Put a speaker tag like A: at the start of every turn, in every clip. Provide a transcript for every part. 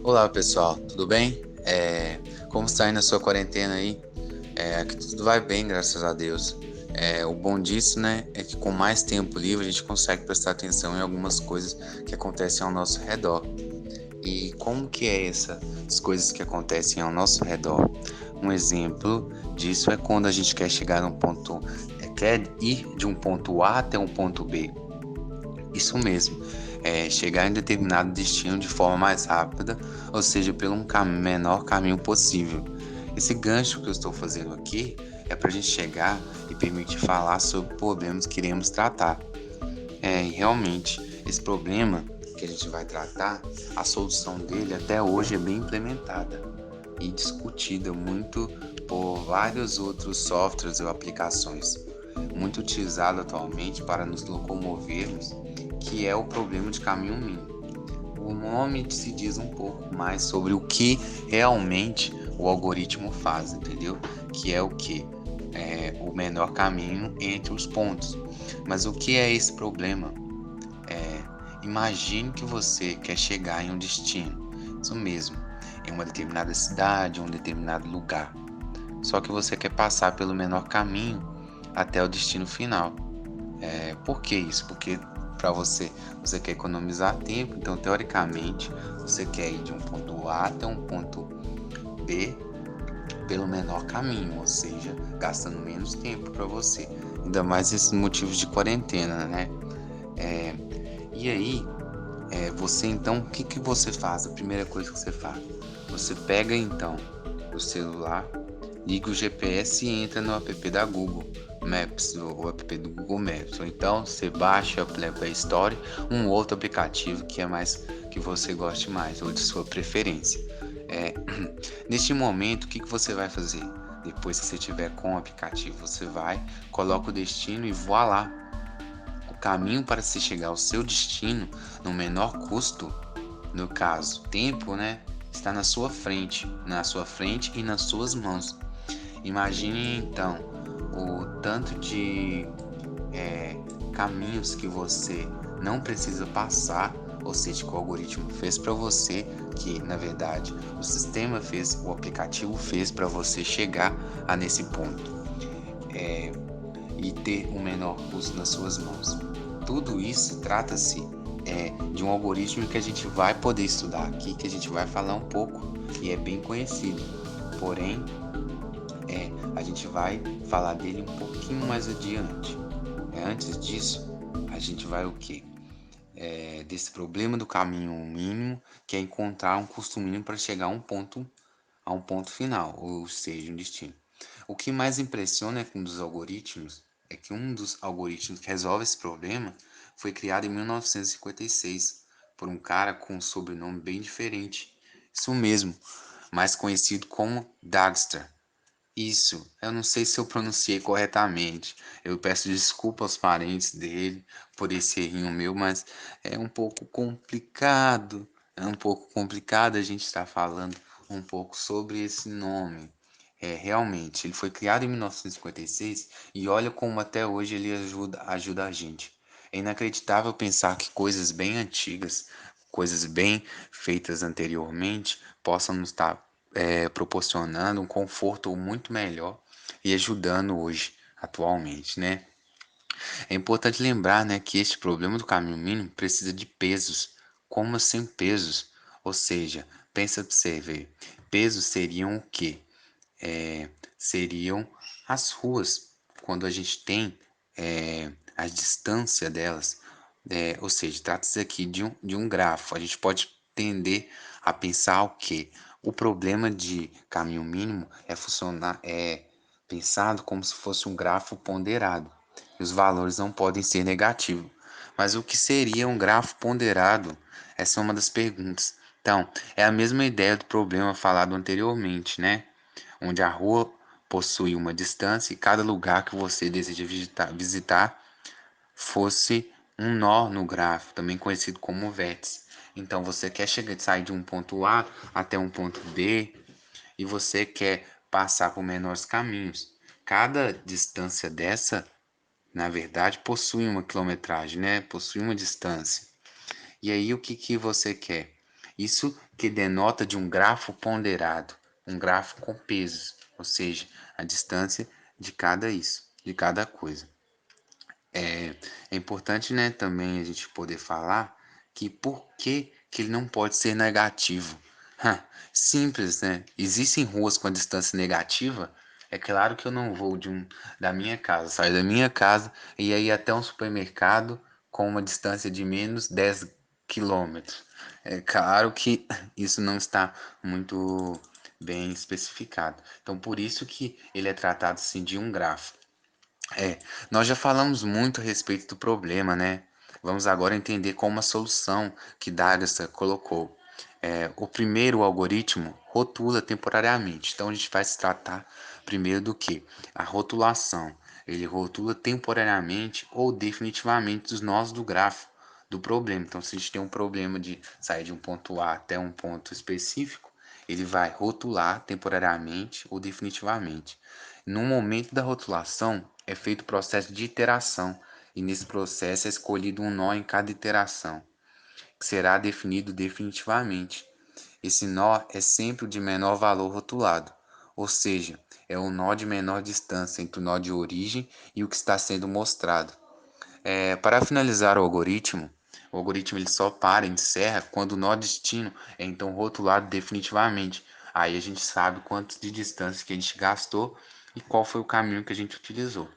A: Olá pessoal, tudo bem? Como está indo a sua quarentena aí? Aqui tudo vai bem, graças a Deus. O bom disso, né, é que com mais tempo livre a gente consegue prestar atenção em algumas coisas que acontecem ao nosso redor. E como que é essas coisas que acontecem ao nosso redor? Um exemplo disso é quando a gente quer chegar num ponto, quer ir de um ponto A até um ponto B. Isso mesmo, chegar em determinado destino de forma mais rápida, ou seja, pelo menor caminho possível. Esse gancho que eu estou fazendo aqui é para a gente chegar e permitir falar sobre problemas que iremos tratar. E realmente, esse problema que a gente vai tratar, a solução dele até hoje é bem implementada e discutida muito por vários outros softwares ou aplicações, muito utilizado atualmente para nos locomovermos, que é o problema de caminho mínimo. O nome se diz um pouco mais sobre o que realmente o algoritmo faz, entendeu? Que é o que? O menor caminho entre os pontos. Mas o que é esse problema? Imagine que você quer chegar em um destino, isso mesmo, em uma determinada cidade, um determinado lugar. Só que você quer passar pelo menor caminho até o destino final. Por que isso? Porque para você quer economizar tempo, então teoricamente você quer ir de um ponto A até um ponto B pelo menor caminho, ou seja, gastando menos tempo para você. Ainda mais esses motivos de quarentena, né? É, e aí, você então, o que que você faz? A primeira coisa que você faz, você pega então o celular, liga o GPS e entra no app da Google Maps, o app do Google Maps. Ou então você baixa o Play Store, um outro aplicativo que é mais que você goste mais ou de sua preferência. É, Neste momento, o que que você vai fazer? Depois que você tiver com o aplicativo, você vai, coloca o destino e voa lá. O caminho para se chegar ao seu destino no menor custo, no caso, tempo, né, está na sua frente e nas suas mãos. Imagine então o tanto de caminhos que você não precisa passar, ou seja, que o algoritmo fez para você, que na verdade o sistema fez, o aplicativo fez para você chegar a nesse ponto e ter um menor custo nas suas mãos. Tudo isso trata-se de um algoritmo que a gente vai poder estudar aqui, que a gente vai falar um pouco e é bem conhecido. Porém, a gente vai falar dele um pouquinho mais adiante. Antes disso, a gente vai o quê? Desse problema do caminho mínimo, que é encontrar um custo mínimo para chegar a um ponto final, ou seja, um destino. O que mais impressiona com um dos algoritmos é que um dos algoritmos que resolve esse problema foi criado em 1956 por um cara com um sobrenome bem diferente. Isso mesmo, mais conhecido como Dijkstra. Isso, eu não sei se eu pronunciei corretamente. Eu peço desculpa aos parentes dele por esse errinho meu, mas é um pouco complicado. É um pouco complicado a gente estar falando um pouco sobre esse nome. Realmente, ele foi criado em 1956 e olha como até hoje ele ajuda a gente. É inacreditável pensar que coisas bem antigas, coisas bem feitas anteriormente, possam nos estar proporcionando um conforto muito melhor e ajudando hoje, atualmente, né? É importante lembrar, né, que este problema do caminho mínimo precisa de pesos. Como assim pesos? Ou seja, pensa para você ver, pesos seriam o quê? Seriam as ruas, quando a gente tem a distância delas, ou seja, trata-se aqui de um grafo. A gente pode tender a pensar o que o problema de caminho mínimo é pensado como se fosse um grafo ponderado, e os valores não podem ser negativos. Mas o que seria um grafo ponderado? Essa é uma das perguntas. Então, é a mesma ideia do problema falado anteriormente, né? Onde a rua possui uma distância e cada lugar que você deseja visitar fosse um nó no gráfico, também conhecido como vértice. Então você quer sair de um ponto A até um ponto B e você quer passar por menores caminhos. Cada distância dessa, na verdade, possui uma quilometragem, né? Possui uma distância. E aí o que que você quer? Isso que denota de um grafo ponderado, um grafo com pesos, ou seja, a distância de cada coisa. É importante, né, também a gente poder falar que por que ele não pode ser negativo. Simples, né? Existem ruas com a distância negativa. É claro que eu não vou da minha casa, sair da minha casa e ir até um supermercado com uma distância de menos 10 quilômetros. É claro que isso não está muito bem especificado. Então, por isso que ele é tratado assim de um grafo. Nós já falamos muito a respeito do problema, né? Vamos agora entender como a solução que D'Agassi colocou. O primeiro algoritmo rotula temporariamente. Então a gente vai se tratar primeiro do que? A rotulação. Ele rotula temporariamente ou definitivamente os nós do grafo do problema. Então, se a gente tem um problema de sair de um ponto A até um ponto específico, ele vai rotular temporariamente ou definitivamente. No momento da rotulação, é feito o processo de iteração, e nesse processo é escolhido um nó em cada iteração, que será definido definitivamente. Esse nó é sempre o de menor valor rotulado, ou seja, é o nó de menor distância entre o nó de origem e o que está sendo mostrado. Para finalizar o algoritmo ele só para, encerra quando o nó destino é então rotulado definitivamente. Aí a gente sabe quanto de distância que a gente gastou e qual foi o caminho que a gente utilizou.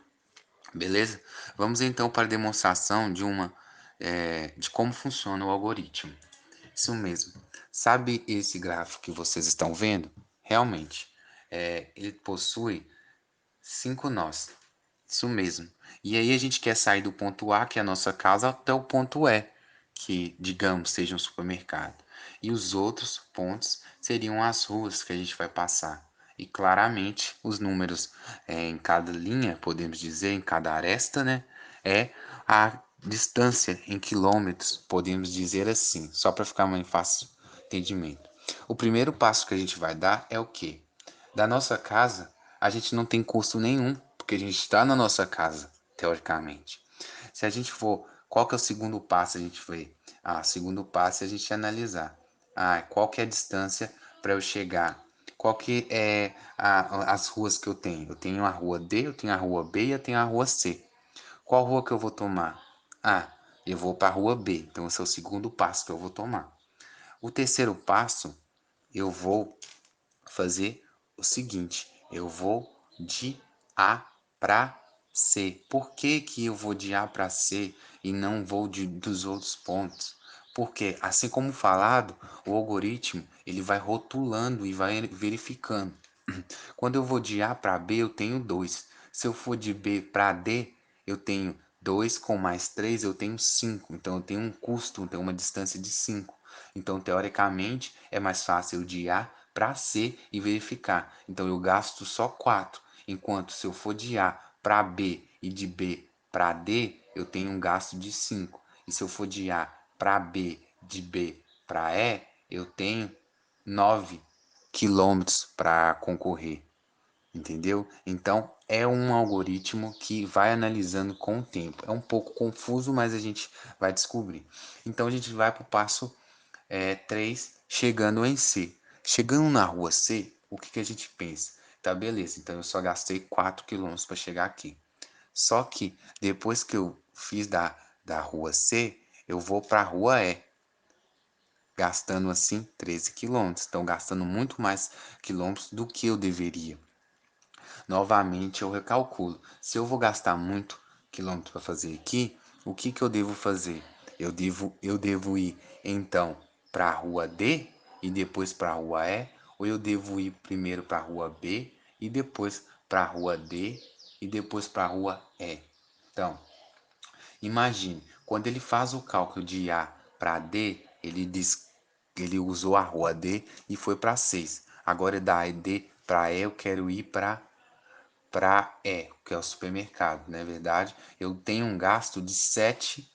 A: Beleza? Vamos então para a demonstração de como funciona o algoritmo. Isso mesmo. Sabe esse gráfico que vocês estão vendo? Realmente, ele possui 5 nós. Isso mesmo. E aí a gente quer sair do ponto A, que é a nossa casa, até o ponto E, que digamos seja um supermercado. E os outros pontos seriam as ruas que a gente vai passar. E claramente os números em cada linha, podemos dizer, em cada aresta, né, é a distância em quilômetros, podemos dizer assim, só para ficar mais fácil entendimento. O primeiro passo que a gente vai dar é o quê? Da nossa casa, a gente não tem custo nenhum, porque a gente está na nossa casa, teoricamente. Se a gente for, qual que é o segundo passo a gente vê? O segundo passo é a gente analisar. Qual que é a distância para eu chegar? Qual que é as ruas que eu tenho? Eu tenho a rua D, eu tenho a rua B e eu tenho a rua C. Qual rua que eu vou tomar? Eu vou para a rua B. Então esse é o segundo passo que eu vou tomar. O terceiro passo, eu vou fazer o seguinte: eu vou de A para C. Por que que eu vou de A para C e não vou dos outros pontos? Porque, assim como falado, o algoritmo ele vai rotulando e vai verificando. Quando eu vou de A para B, eu tenho 2. Se eu for de B para D, eu tenho 2 com mais 3, eu tenho 5. Então, eu tenho um custo, tenho uma distância de 5. Então, teoricamente, é mais fácil de A para C e verificar. Então, eu gasto só 4. Enquanto se eu for de A para B e de B para D, eu tenho um gasto de 5. E se eu for de A para B, de B para E, eu tenho 9 quilômetros para concorrer, entendeu? Então é um algoritmo que vai analisando com o tempo. É um pouco confuso, mas a gente vai descobrir. Então a gente vai para o passo 3, chegando em C. Chegando na rua C, o que a gente pensa? Tá, beleza, então eu só gastei 4 quilômetros para chegar aqui. Só que depois que eu fiz da rua C, eu vou para a rua E, gastando assim 13 quilômetros. Então, gastando muito mais quilômetros do que eu deveria. Novamente, eu recalculo. Se eu vou gastar muito quilômetro para fazer aqui, o que eu devo fazer? Eu devo ir, então, para a rua D e depois para a rua E, ou eu devo ir primeiro para a rua B e depois para a rua D e depois para a rua E? Então, imagine, quando ele faz o cálculo de A para D, ele usou a rua D e foi para 6. Agora da D para E, eu quero ir para E, que é o supermercado, não é verdade? Eu tenho um gasto de 7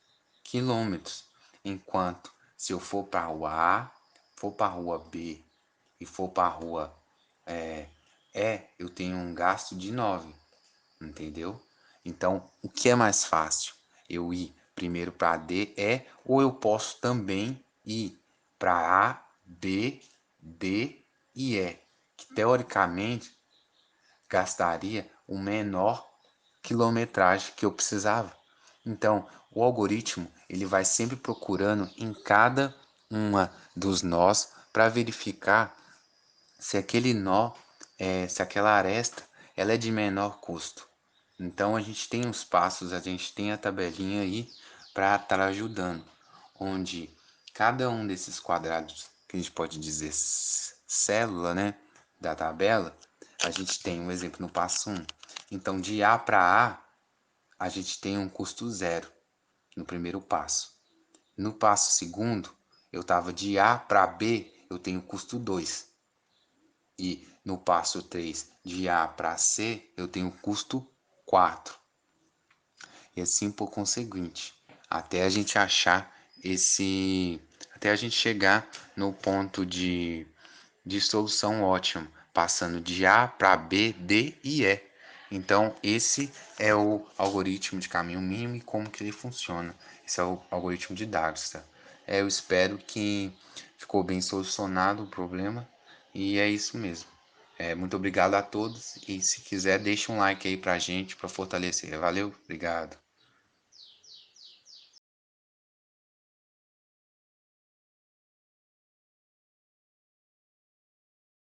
A: quilômetros. Enquanto se eu for para a rua A, for para a rua B e for para a rua eu tenho um gasto de 9, entendeu? Então, o que é mais fácil? Eu ir primeiro para D, ou eu posso também ir para A, B, D e E, que teoricamente gastaria o menor quilometragem que eu precisava. Então, o algoritmo ele vai sempre procurando em cada uma dos nós para verificar se aquele nó, se aquela aresta, ela é de menor custo. Então a gente tem os passos, a gente tem a tabelinha aí para estar ajudando, onde cada um desses quadrados, que a gente pode dizer célula, né, da tabela, a gente tem um exemplo no passo 1. Então de A para a gente tem um custo zero no primeiro passo. No passo segundo, eu estava de A para B, eu tenho custo 2. E no passo 3, de A para C, eu tenho custo 4. E assim por conseguinte, até a gente achar até a gente chegar no ponto de solução ótima, passando de A para B, D e E. Então, esse é o algoritmo de caminho mínimo e como que ele funciona. Esse é o algoritmo de Dijkstra. Eu espero que ficou bem solucionado o problema e é isso mesmo. Muito obrigado a todos e se quiser deixa um like aí pra gente para fortalecer. Valeu, obrigado.